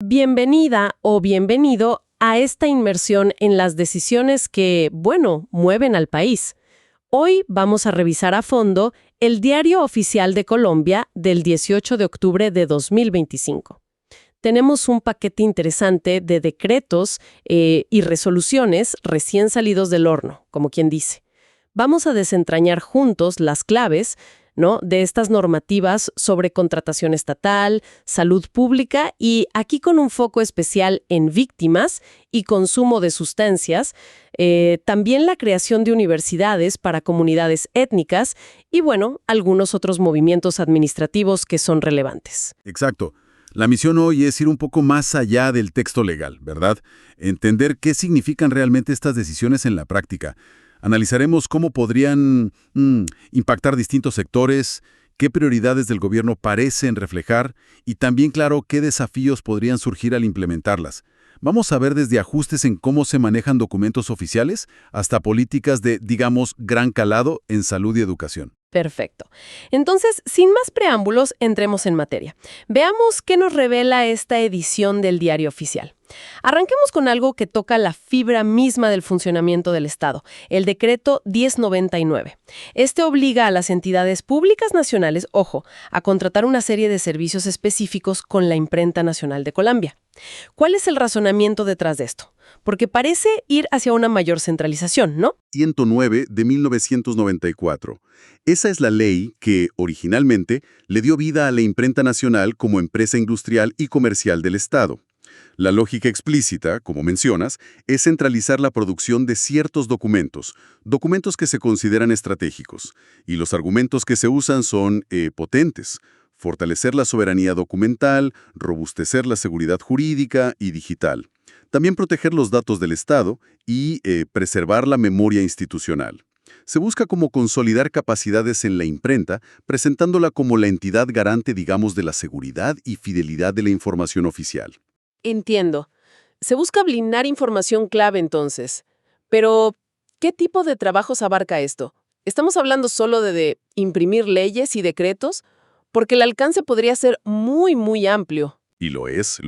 Bienvenida o bienvenido a esta inmersión en las decisiones que, bueno, mueven al país. Hoy vamos a revisar a fondo el Diario Oficial de Colombia del 18 de octubre de 2025. Tenemos un paquete interesante de decretos y resoluciones recién salidos del horno, como quien dice. Vamos a desentrañar juntos las claves, ¿no?, de estas normativas sobre contratación estatal, salud pública y aquí con un foco especial en víctimas y consumo de sustancias, también la creación de universidades para comunidades étnicas y, bueno, algunos otros movimientos administrativos que son relevantes. Exacto. La misión hoy es ir un poco más allá del texto legal, ¿verdad? Entender qué significan realmente estas decisiones en la práctica. Analizaremos cómo podrían impactar distintos sectores, qué prioridades del gobierno parecen reflejar y también, claro, qué desafíos podrían surgir al implementarlas. Vamos a ver desde ajustes en cómo se manejan documentos oficiales hasta políticas de, digamos, gran calado en salud y educación. Perfecto. Entonces, sin más preámbulos, entremos en materia. Veamos qué nos revela esta edición del Diario Oficial. Arranquemos con algo que toca la fibra misma del funcionamiento del Estado, el Decreto 1099. Este obliga a las entidades públicas nacionales, ojo, a contratar una serie de servicios específicos con la Imprenta Nacional de Colombia. ¿Cuál es el razonamiento detrás de esto? Porque parece ir hacia una mayor centralización, ¿no? 109 de 1994. Esa es la ley que, originalmente, le dio vida a la Imprenta Nacional como empresa industrial y comercial del Estado. La lógica explícita, como mencionas, es centralizar la producción de ciertos documentos que se consideran estratégicos, y los argumentos que se usan son potentes: fortalecer la soberanía documental, robustecer la seguridad jurídica y digital. También proteger los datos del Estado y preservar la memoria institucional. Se busca como consolidar capacidades en la imprenta, presentándola como la entidad garante, digamos, de la seguridad y fidelidad de la información oficial. Entiendo. Se busca blindar información clave entonces. Pero, ¿qué tipo de trabajos abarca esto? ¿Estamos hablando solo de imprimir leyes y decretos? Porque el alcance podría ser muy, muy amplio. Y lo es.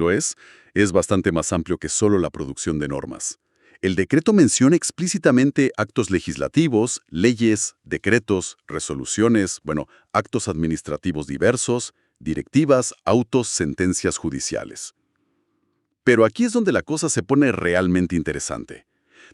Es bastante más amplio que solo la producción de normas. El decreto menciona explícitamente actos legislativos, leyes, decretos, resoluciones, actos administrativos diversos, directivas, autos, sentencias judiciales. Pero aquí es donde la cosa se pone realmente interesante.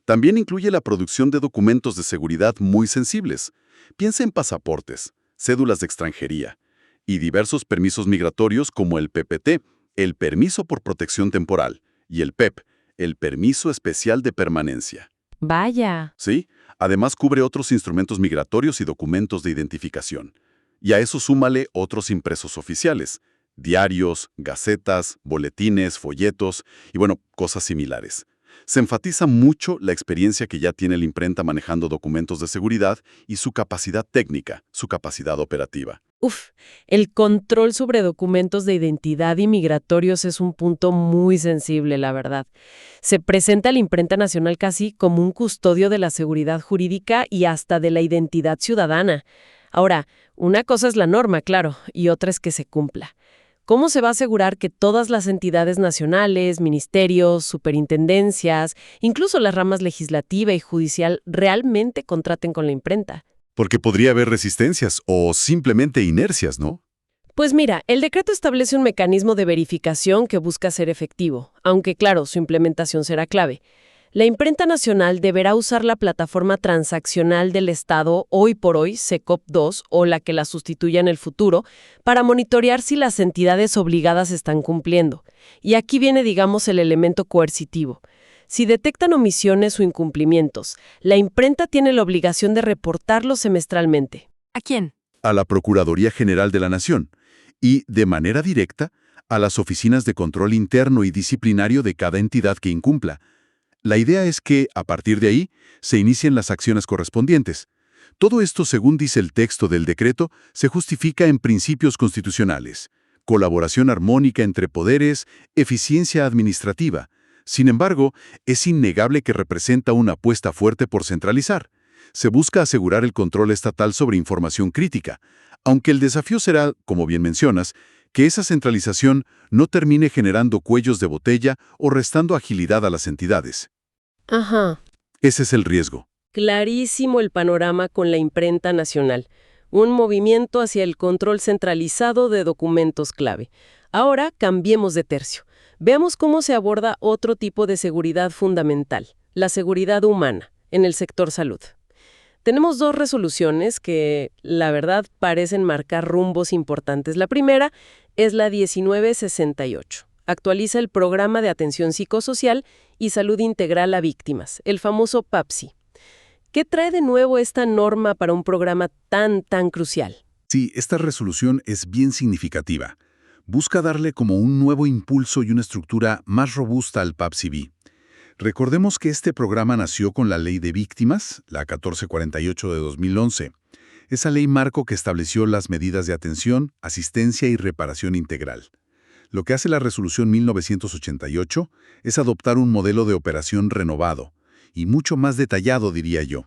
También incluye la producción de documentos de seguridad muy sensibles. Piensa en pasaportes, cédulas de extranjería y diversos permisos migratorios como el PPT, el Permiso por Protección Temporal, y el PEP, el Permiso Especial de Permanencia. Vaya. ¿Sí? Además cubre otros instrumentos migratorios y documentos de identificación. Y a eso súmale otros impresos oficiales: diarios, gacetas, boletines, folletos y, cosas similares. Se enfatiza mucho la experiencia que ya tiene la imprenta manejando documentos de seguridad y su capacidad técnica, su capacidad operativa. El control sobre documentos de identidad y migratorios es un punto muy sensible, la verdad. Se presenta a la Imprenta Nacional casi como un custodio de la seguridad jurídica y hasta de la identidad ciudadana. Ahora, una cosa es la norma, claro, y otra es que se cumpla. ¿Cómo se va a asegurar que todas las entidades nacionales, ministerios, superintendencias, incluso las ramas legislativa y judicial realmente contraten con la imprenta? Porque podría haber resistencias o simplemente inercias, ¿no? Pues mira, el decreto establece un mecanismo de verificación que busca ser efectivo, aunque claro, su implementación será clave. La Imprenta Nacional deberá usar la plataforma transaccional del Estado, hoy por hoy, SECOP2, o la que la sustituya en el futuro, para monitorear si las entidades obligadas están cumpliendo. Y aquí viene, digamos, el elemento coercitivo. Si detectan omisiones o incumplimientos, la imprenta tiene la obligación de reportarlos semestralmente. ¿A quién? A la Procuraduría General de la Nación y, de manera directa, a las oficinas de control interno y disciplinario de cada entidad que incumpla. La idea es que, a partir de ahí, se inicien las acciones correspondientes. Todo esto, según dice el texto del decreto, se justifica en principios constitucionales: colaboración armónica entre poderes, eficiencia administrativa. Sin embargo, es innegable que representa una apuesta fuerte por centralizar. Se busca asegurar el control estatal sobre información crítica, aunque el desafío será, como bien mencionas, Que esa centralización no termine generando cuellos de botella o restando agilidad a las entidades. Ajá. Ese es el riesgo. Clarísimo el panorama con la imprenta nacional. Un movimiento hacia el control centralizado de documentos clave. Ahora cambiemos de tercio. Veamos cómo se aborda otro tipo de seguridad fundamental, la seguridad humana, en el sector salud. Tenemos dos resoluciones que, la verdad, parecen marcar rumbos importantes. La primera es la 1968. Actualiza el Programa de Atención Psicosocial y Salud Integral a Víctimas, el famoso PAPSI. ¿Qué trae de nuevo esta norma para un programa tan crucial? Sí, esta resolución es bien significativa. Busca darle como un nuevo impulso y una estructura más robusta al PAPSI-B. Recordemos que este programa nació con la Ley de Víctimas, la 1448 de 2011. Esa ley marco que estableció las medidas de atención, asistencia y reparación integral. Lo que hace la resolución 1988 es adoptar un modelo de operación renovado, y mucho más detallado, diría yo.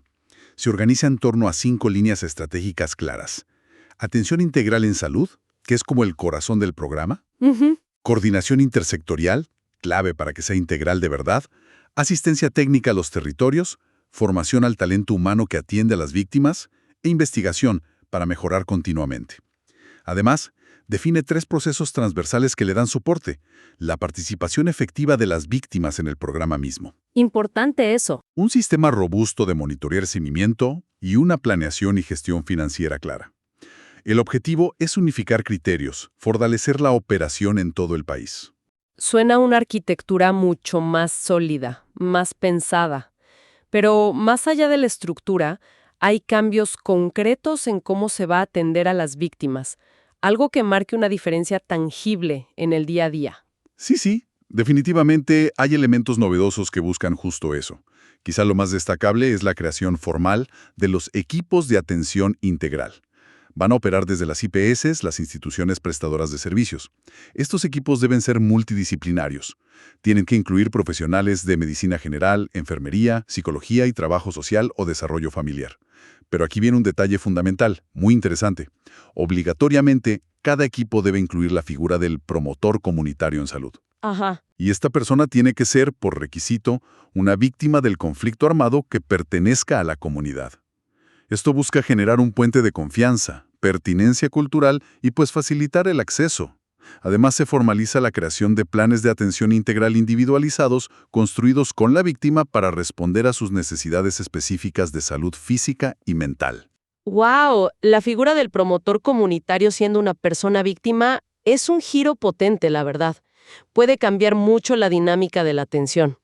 Se organiza en torno a 5 líneas estratégicas claras. Atención integral en salud, que es como el corazón del programa. Coordinación intersectorial, clave para que sea integral de verdad. Asistencia técnica a los territorios. Formación al talento humano que atiende a las víctimas. E investigación para mejorar continuamente. Además, define 3 procesos transversales que le dan soporte. La participación efectiva de las víctimas en el programa mismo. Importante eso. Un sistema robusto de monitorear seguimiento y una planeación y gestión financiera clara. El objetivo es unificar criterios, fortalecer la operación en todo el país. Suena a una arquitectura mucho más sólida, más pensada. Pero más allá de la estructura, hay cambios concretos en cómo se va a atender a las víctimas, algo que marque una diferencia tangible en el día a día. Sí, definitivamente hay elementos novedosos que buscan justo eso. Quizá lo más destacable es la creación formal de los equipos de atención integral. Van a operar desde las IPS, las instituciones prestadoras de servicios. Estos equipos deben ser multidisciplinarios. Tienen que incluir profesionales de medicina general, enfermería, psicología y trabajo social o desarrollo familiar. Pero aquí viene un detalle fundamental, muy interesante. Obligatoriamente, cada equipo debe incluir la figura del promotor comunitario en salud. Ajá. Y esta persona tiene que ser, por requisito, una víctima del conflicto armado que pertenezca a la comunidad. Esto busca generar un puente de confianza, pertinencia cultural y pues facilitar el acceso. Además, se formaliza la creación de planes de atención integral individualizados construidos con la víctima para responder a sus necesidades específicas de salud física y mental. ¡Wow! La figura del promotor comunitario siendo una persona víctima es un giro potente, la verdad. Puede cambiar mucho la dinámica de la atención.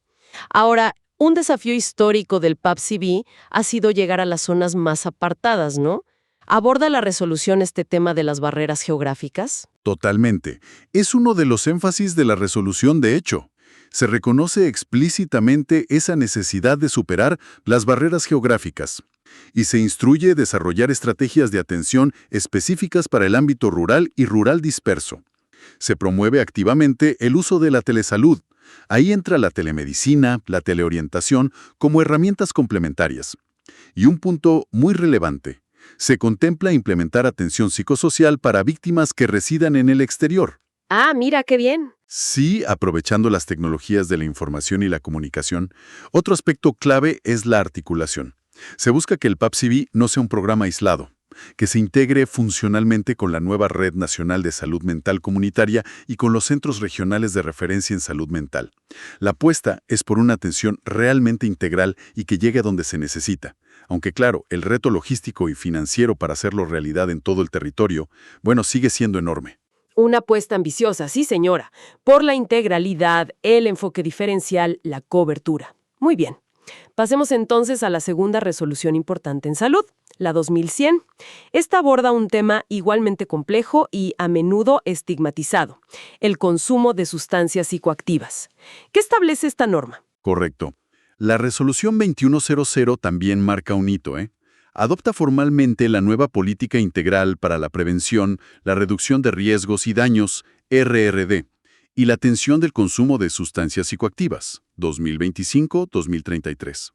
Ahora, un desafío histórico del PAPSI-B ha sido llegar a las zonas más apartadas, ¿no? ¿Aborda la resolución este tema de las barreras geográficas? Totalmente. Es uno de los énfasis de la resolución, de hecho. Se reconoce explícitamente esa necesidad de superar las barreras geográficas y se instruye desarrollar estrategias de atención específicas para el ámbito rural y rural disperso. Se promueve activamente el uso de la telesalud. Ahí entra la telemedicina, la teleorientación, como herramientas complementarias. Y un punto muy relevante. Se contempla implementar atención psicosocial para víctimas que residan en el exterior. Ah, mira, qué bien. Sí, aprovechando las tecnologías de la información y la comunicación, otro aspecto clave es la articulación. Se busca que el PAPSI-B no sea un programa aislado, que se integre funcionalmente con la nueva Red Nacional de Salud Mental Comunitaria y con los centros regionales de referencia en salud mental. La apuesta es por una atención realmente integral y que llegue a donde se necesita. Aunque claro, el reto logístico y financiero para hacerlo realidad en todo el territorio, sigue siendo enorme. Una apuesta ambiciosa, sí señora, por la integralidad, el enfoque diferencial, la cobertura. Muy bien. Pasemos entonces a la segunda resolución importante en salud, la 2100. Esta aborda un tema igualmente complejo y a menudo estigmatizado, el consumo de sustancias psicoactivas. ¿Qué establece esta norma? Correcto. La resolución 2100 también marca un hito, Adopta formalmente la nueva Política Integral para la Prevención, la Reducción de Riesgos y Daños, RRD, y la Atención del Consumo de Sustancias Psicoactivas, 2025-2033.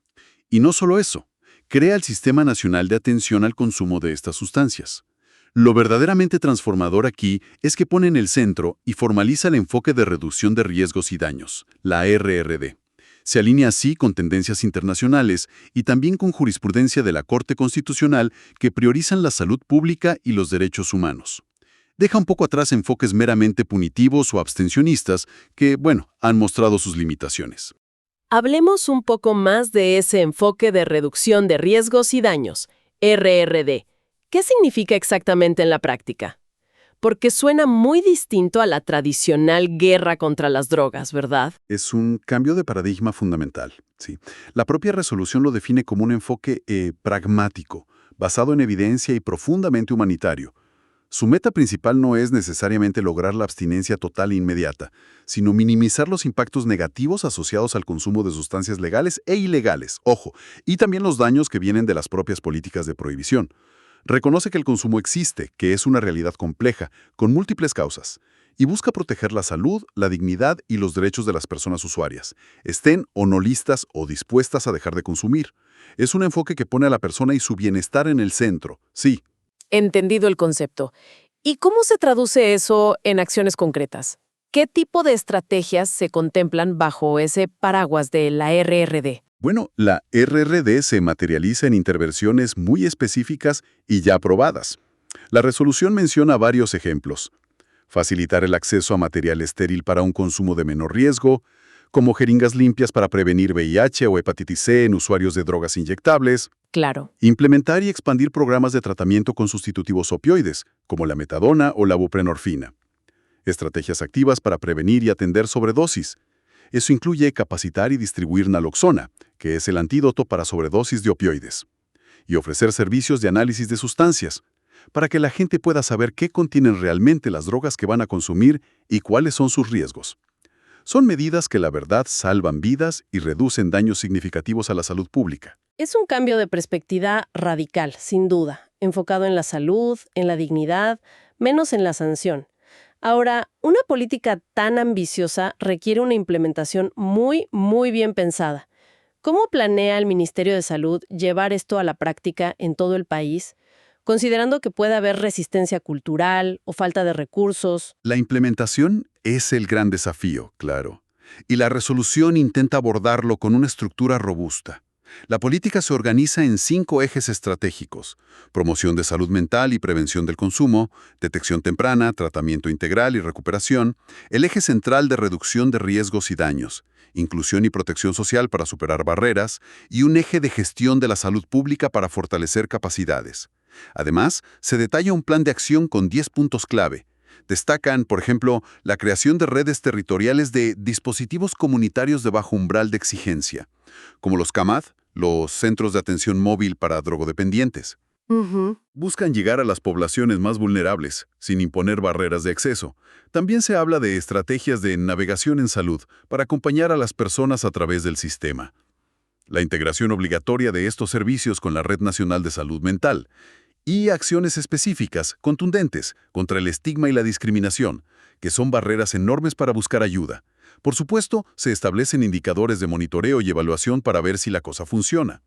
Y no solo eso, crea el Sistema Nacional de Atención al Consumo de estas sustancias. Lo verdaderamente transformador aquí es que pone en el centro y formaliza el enfoque de reducción de riesgos y daños, la RRD. Se alinea así con tendencias internacionales y también con jurisprudencia de la Corte Constitucional que priorizan la salud pública y los derechos humanos. Deja un poco atrás enfoques meramente punitivos o abstencionistas que, han mostrado sus limitaciones. Hablemos un poco más de ese enfoque de reducción de riesgos y daños, RRD. ¿Qué significa exactamente en la práctica? Porque suena muy distinto a la tradicional guerra contra las drogas, ¿verdad? Es un cambio de paradigma fundamental, sí. La propia resolución lo define como un enfoque pragmático, basado en evidencia y profundamente humanitario. Su meta principal no es necesariamente lograr la abstinencia total e inmediata, sino minimizar los impactos negativos asociados al consumo de sustancias legales e ilegales, ojo, y también los daños que vienen de las propias políticas de prohibición. Reconoce que el consumo existe, que es una realidad compleja, con múltiples causas, y busca proteger la salud, la dignidad y los derechos de las personas usuarias, estén o no listas o dispuestas a dejar de consumir. Es un enfoque que pone a la persona y su bienestar en el centro, sí. Entendido el concepto. ¿Y cómo se traduce eso en acciones concretas? ¿Qué tipo de estrategias se contemplan bajo ese paraguas de la RRD? Bueno, la RRD se materializa en intervenciones muy específicas y ya aprobadas. La resolución menciona varios ejemplos. Facilitar el acceso a material estéril para un consumo de menor riesgo, como jeringas limpias para prevenir VIH o hepatitis C en usuarios de drogas inyectables. Claro. Implementar y expandir programas de tratamiento con sustitutivos opioides, como la metadona o la buprenorfina. Estrategias activas para prevenir y atender sobredosis. Eso incluye capacitar y distribuir naloxona, que es el antídoto para sobredosis de opioides. Y ofrecer servicios de análisis de sustancias, para que la gente pueda saber qué contienen realmente las drogas que van a consumir y cuáles son sus riesgos. Son medidas que la verdad salvan vidas y reducen daños significativos a la salud pública. Es un cambio de perspectiva radical, sin duda, enfocado en la salud, en la dignidad, menos en la sanción. Ahora, una política tan ambiciosa requiere una implementación muy, muy bien pensada. ¿Cómo planea el Ministerio de Salud llevar esto a la práctica en todo el país, considerando que puede haber resistencia cultural o falta de recursos? La implementación es el gran desafío, claro. Y la resolución intenta abordarlo con una estructura robusta. La política se organiza en 5 ejes estratégicos: promoción de salud mental y prevención del consumo, detección temprana, tratamiento integral y recuperación, el eje central de reducción de riesgos y daños, inclusión y protección social para superar barreras, y un eje de gestión de la salud pública para fortalecer capacidades. Además, se detalla un plan de acción con 10 puntos clave. Destacan, por ejemplo, la creación de redes territoriales de dispositivos comunitarios de bajo umbral de exigencia, como los CAMAD, los Centros de Atención Móvil para Drogodependientes. Buscan llegar a las poblaciones más vulnerables, sin imponer barreras de acceso. También se habla de estrategias de navegación en salud para acompañar a las personas a través del sistema. La integración obligatoria de estos servicios con la Red Nacional de Salud Mental. Y acciones específicas, contundentes, contra el estigma y la discriminación, que son barreras enormes para buscar ayuda. Por supuesto, se establecen indicadores de monitoreo y evaluación para ver si la cosa funciona.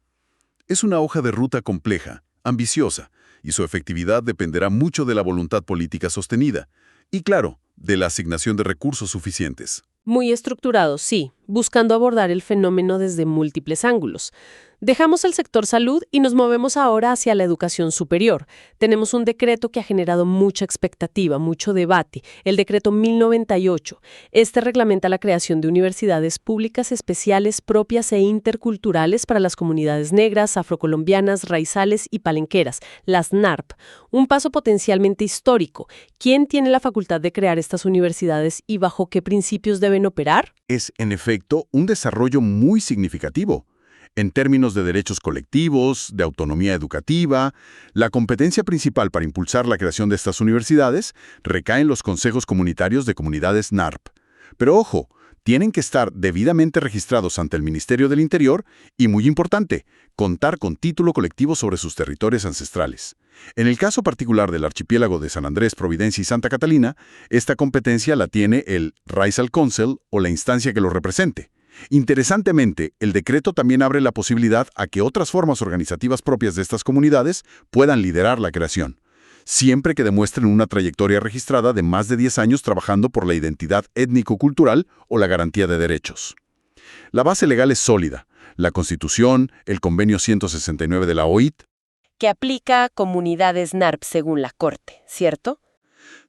Es una hoja de ruta compleja, ambiciosa, y su efectividad dependerá mucho de la voluntad política sostenida. Y claro, de la asignación de recursos suficientes. Muy estructurado, sí, buscando abordar el fenómeno desde múltiples ángulos. Dejamos el sector salud y nos movemos ahora hacia la educación superior. Tenemos un decreto que ha generado mucha expectativa, mucho debate, el decreto 1098. Este reglamenta la creación de universidades públicas especiales propias e interculturales para las comunidades negras, afrocolombianas, raizales y palenqueras, las NARP. Un paso potencialmente histórico. ¿Quién tiene la facultad de crear estas universidades y bajo qué principios deben operar? Es, en efecto, un desarrollo muy significativo. En términos de derechos colectivos, de autonomía educativa, la competencia principal para impulsar la creación de estas universidades recae en los consejos comunitarios de comunidades NARP. Pero ojo, tienen que estar debidamente registrados ante el Ministerio del Interior y, muy importante, contar con título colectivo sobre sus territorios ancestrales. En el caso particular del archipiélago de San Andrés, Providencia y Santa Catalina, esta competencia la tiene el Raizal Council o la instancia que lo represente. Interesantemente, el decreto también abre la posibilidad a que otras formas organizativas propias de estas comunidades puedan liderar la creación. siempre que demuestren una trayectoria registrada de más de 10 años trabajando por la identidad étnico-cultural o la garantía de derechos. La base legal es sólida. La Constitución, el Convenio 169 de la OIT. Que aplica a comunidades NARP según la Corte, ¿cierto?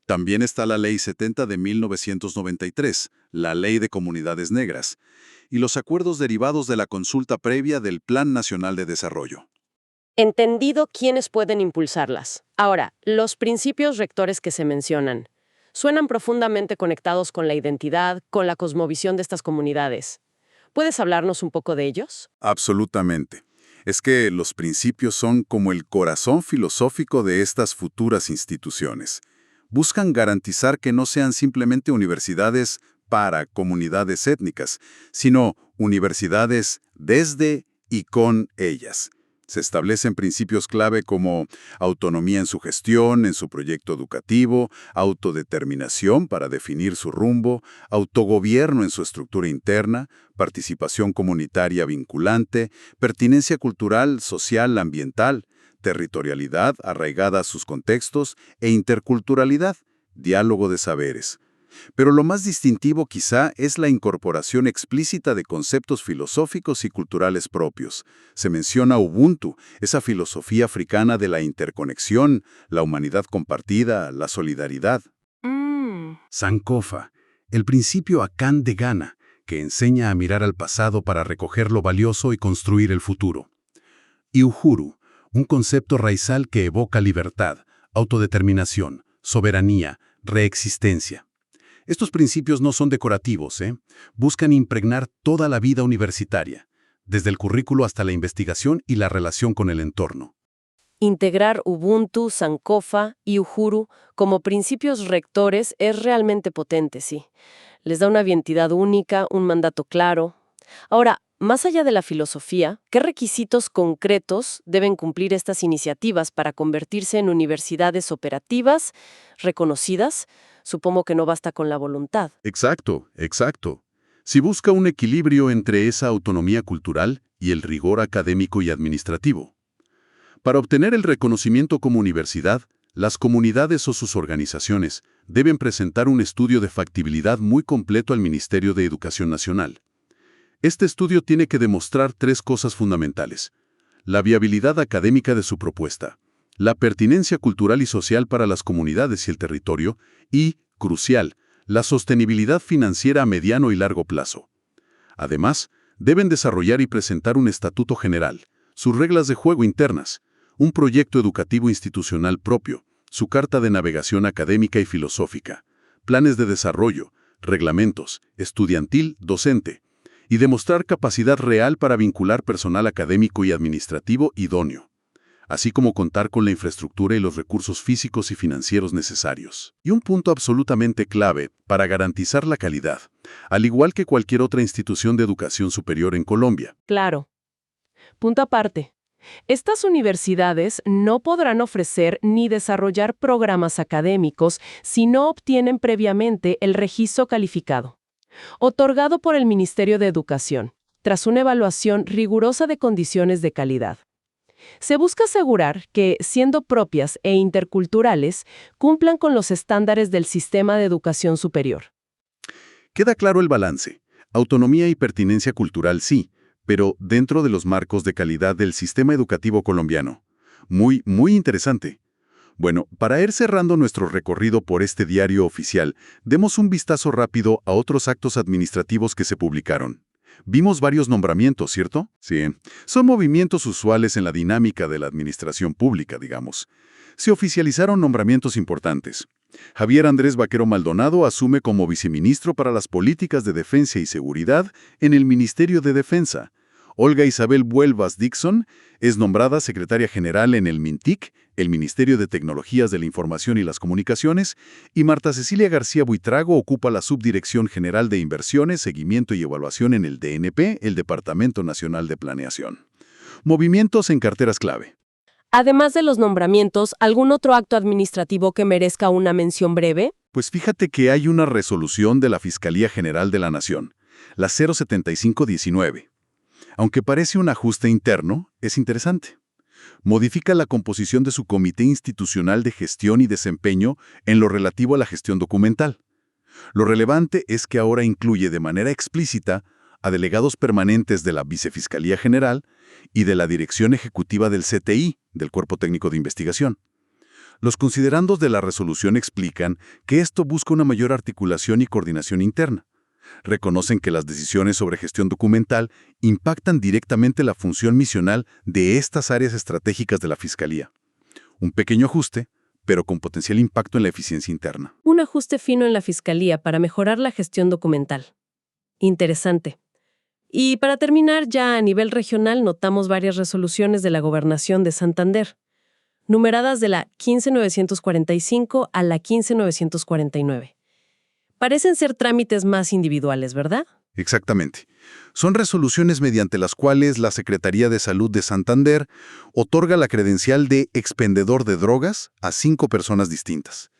También está la Ley 70 de 1993, la Ley de Comunidades Negras, y los acuerdos derivados de la consulta previa del Plan Nacional de Desarrollo. Entendido quiénes pueden impulsarlas. Ahora, los principios rectores que se mencionan suenan profundamente conectados con la identidad, con la cosmovisión de estas comunidades. ¿Puedes hablarnos un poco de ellos? Absolutamente. Es que los principios son como el corazón filosófico de estas futuras instituciones. Buscan garantizar que no sean simplemente universidades para comunidades étnicas, sino universidades desde y con ellas. Se establecen principios clave como autonomía en su gestión, en su proyecto educativo, autodeterminación para definir su rumbo, autogobierno en su estructura interna, participación comunitaria vinculante, pertinencia cultural, social, ambiental, territorialidad arraigada a sus contextos e interculturalidad, diálogo de saberes. Pero lo más distintivo quizá es la incorporación explícita de conceptos filosóficos y culturales propios. Se menciona Ubuntu, esa filosofía africana de la interconexión, la humanidad compartida, la solidaridad. Sankofa, el principio Akan de Ghana, que enseña a mirar al pasado para recoger lo valioso y construir el futuro. Y Uhuru, un concepto raizal que evoca libertad, autodeterminación, soberanía, reexistencia. Estos principios no son decorativos, buscan impregnar toda la vida universitaria, desde el currículo hasta la investigación y la relación con el entorno. Integrar Ubuntu, Sankofa y Uhuru como principios rectores es realmente potente, sí. Les da una identidad única, un mandato claro. Ahora, más allá de la filosofía, ¿qué requisitos concretos deben cumplir estas iniciativas para convertirse en universidades operativas, reconocidas? Supongo que no basta con la voluntad. Exacto. Si busca un equilibrio entre esa autonomía cultural y el rigor académico y administrativo. Para obtener el reconocimiento como universidad, las comunidades o sus organizaciones deben presentar un estudio de factibilidad muy completo al Ministerio de Educación Nacional. Este estudio tiene que demostrar 3 cosas fundamentales: la viabilidad académica de su propuesta, la pertinencia cultural y social para las comunidades y el territorio, y, crucial, la sostenibilidad financiera a mediano y largo plazo. Además, deben desarrollar y presentar un estatuto general, sus reglas de juego internas, un proyecto educativo institucional propio, su carta de navegación académica y filosófica, planes de desarrollo, reglamentos, estudiantil, docente, y demostrar capacidad real para vincular personal académico y administrativo idóneo, así como contar con la infraestructura y los recursos físicos y financieros necesarios. Y un punto absolutamente clave para garantizar la calidad, al igual que cualquier otra institución de educación superior en Colombia. Claro. Punto aparte. Estas universidades no podrán ofrecer ni desarrollar programas académicos si no obtienen previamente el registro calificado, otorgado por el Ministerio de Educación, tras una evaluación rigurosa de condiciones de calidad. Se busca asegurar que, siendo propias e interculturales, cumplan con los estándares del sistema de educación superior. Queda claro el balance. Autonomía y pertinencia cultural sí, pero dentro de los marcos de calidad del sistema educativo colombiano. Muy interesante. Bueno, para ir cerrando nuestro recorrido por este diario oficial, demos un vistazo rápido a otros actos administrativos que se publicaron. Vimos varios nombramientos, ¿cierto? Sí. Son movimientos usuales en la dinámica de la administración pública, digamos. Se oficializaron nombramientos importantes. Javier Andrés Vaquero Maldonado asume como viceministro para las políticas de defensa y seguridad en el Ministerio de Defensa. Olga Isabel Buelvas Dixon es nombrada secretaria general en el MINTIC, el Ministerio de Tecnologías de la Información y las Comunicaciones, y Marta Cecilia García Buitrago ocupa la Subdirección General de Inversiones, Seguimiento y Evaluación en el DNP, el Departamento Nacional de Planeación. Movimientos en carteras clave. Además de los nombramientos, ¿algún otro acto administrativo que merezca una mención breve? Pues fíjate que hay una resolución de la Fiscalía General de la Nación, la 07519. Aunque parece un ajuste interno, es interesante. Modifica la composición de su Comité Institucional de Gestión y Desempeño en lo relativo a la gestión documental. Lo relevante es que ahora incluye de manera explícita a delegados permanentes de la Vicefiscalía General y de la Dirección Ejecutiva del CTI, del Cuerpo Técnico de Investigación. Los considerandos de la resolución explican que esto busca una mayor articulación y coordinación interna. Reconocen que las decisiones sobre gestión documental impactan directamente la función misional de estas áreas estratégicas de la Fiscalía. Un pequeño ajuste, pero con potencial impacto en la eficiencia interna. Un ajuste fino en la Fiscalía para mejorar la gestión documental. Interesante. Y para terminar, ya a nivel regional notamos varias resoluciones de la Gobernación de Santander, numeradas de la 15.945 a la 15.949. Parecen ser trámites más individuales, ¿verdad? Exactamente. Son resoluciones mediante las cuales la Secretaría de Salud de Santander otorga la credencial de expendedor de drogas a 5 personas distintas.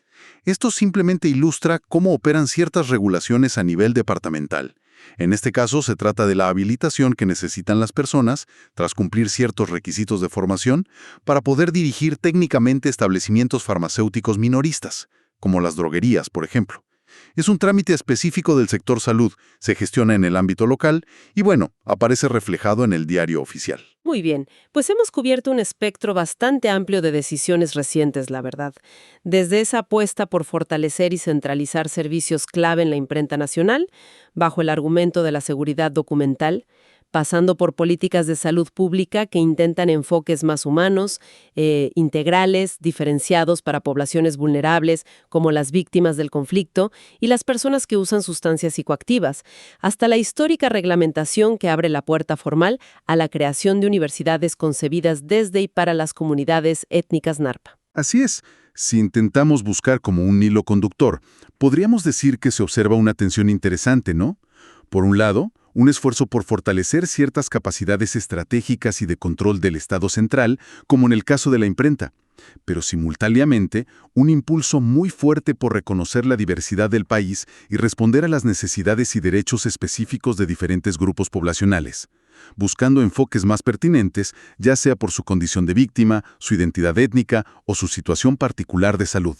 Esto simplemente ilustra cómo operan ciertas regulaciones a nivel departamental. En este caso, se trata de la habilitación que necesitan las personas, tras cumplir ciertos requisitos de formación, para poder dirigir técnicamente establecimientos farmacéuticos minoristas, como las droguerías, por ejemplo. Es un trámite específico del sector salud, se gestiona en el ámbito local y, bueno, aparece reflejado en el diario oficial. Muy bien, pues hemos cubierto un espectro bastante amplio de decisiones recientes, la verdad. Desde esa apuesta por fortalecer y centralizar servicios clave en la imprenta nacional, bajo el argumento de la seguridad documental, pasando por políticas de salud pública que intentan enfoques más humanos, integrales, diferenciados para poblaciones vulnerables, como las víctimas del conflicto y las personas que usan sustancias psicoactivas, hasta la histórica reglamentación que abre la puerta formal a la creación de universidades concebidas desde y para las comunidades étnicas NARPA. Así es. Si intentamos buscar como un hilo conductor, podríamos decir que se observa una tensión interesante, ¿no? Por un lado, un esfuerzo por fortalecer ciertas capacidades estratégicas y de control del Estado central, como en el caso de la imprenta, pero simultáneamente un impulso muy fuerte por reconocer la diversidad del país y responder a las necesidades y derechos específicos de diferentes grupos poblacionales, buscando enfoques más pertinentes, ya sea por su condición de víctima, su identidad étnica o su situación particular de salud.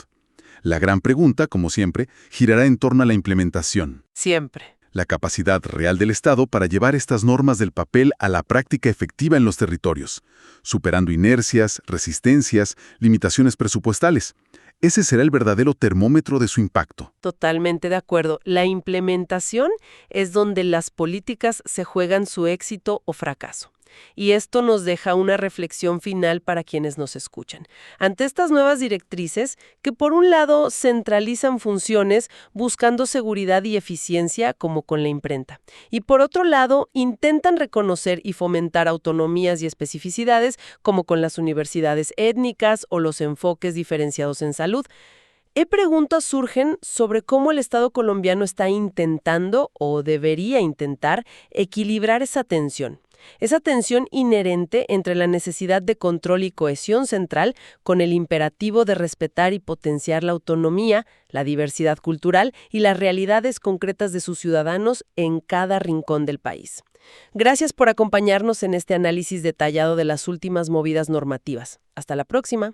La gran pregunta, como siempre, girará en torno a la implementación. Siempre. La capacidad real del Estado para llevar estas normas del papel a la práctica efectiva en los territorios, superando inercias, resistencias, limitaciones presupuestales. Ese será el verdadero termómetro de su impacto. Totalmente de acuerdo. La implementación es donde las políticas se juegan su éxito o fracaso. Y esto nos deja una reflexión final para quienes nos escuchan. Ante estas nuevas directrices, que por un lado centralizan funciones buscando seguridad y eficiencia, como con la imprenta, y por otro lado intentan reconocer y fomentar autonomías y especificidades, como con las universidades étnicas o los enfoques diferenciados en salud, preguntas surgen sobre cómo el Estado colombiano está intentando, o debería intentar, equilibrar esa tensión inherente entre la necesidad de control y cohesión central con el imperativo de respetar y potenciar la autonomía, la diversidad cultural y las realidades concretas de sus ciudadanos en cada rincón del país. Gracias por acompañarnos en este análisis detallado de las últimas movidas normativas. Hasta la próxima.